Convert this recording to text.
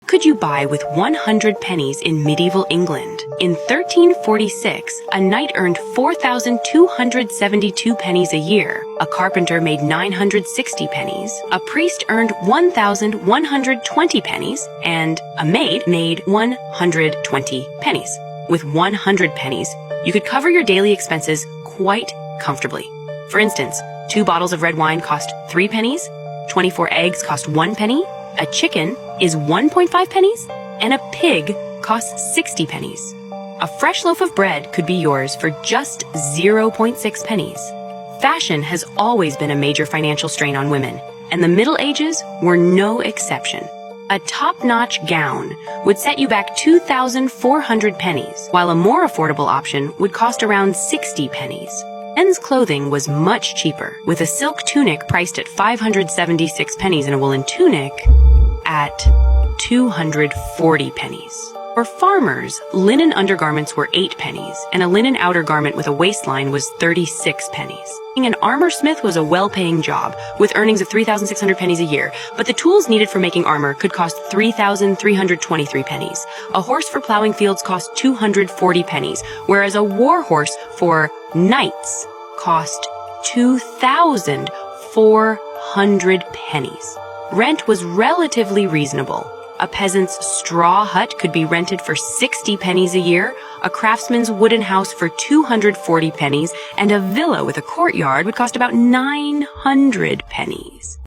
could you buy with 100 pennies in medieval England? In 1346, a knight earned 4,272 pennies a year, a carpenter made 960 pennies, a priest earned 1,120 pennies, and a maid made 120 pennies. With 100 pennies, you could cover your daily expenses quite comfortably. For instance, 2 bottles of red wine cost 3 pennies, 24 eggs cost 1 penny, a chicken is 1.5 pennies, and a pig costs 60 pennies. A fresh loaf of bread could be yours for just 0.6 pennies. Fashion has always been a major financial strain on women, and the Middle Ages were no exception. A top-notch gown would set you back 2,400 pennies, while a more affordable option would cost around 60 pennies. Men's clothing was much cheaper, with a silk tunic priced at 576 pennies and a woolen tunic at 240 pennies. For farmers, linen undergarments were 8 pennies, and a linen outer garment with a waistline was 36 pennies. Being an armor smith was a well-paying job, with earnings of 3,600 pennies a year, but the tools needed for making armor could cost 3,323 pennies. A horse for plowing fields cost 240 pennies, whereas a war horse for knights cost 2,400 pennies. Rent was relatively reasonable. A peasant's straw hut could be rented for 60 pennies a year, a craftsman's wooden house for 240 pennies, and a villa with a courtyard would cost about 900 pennies.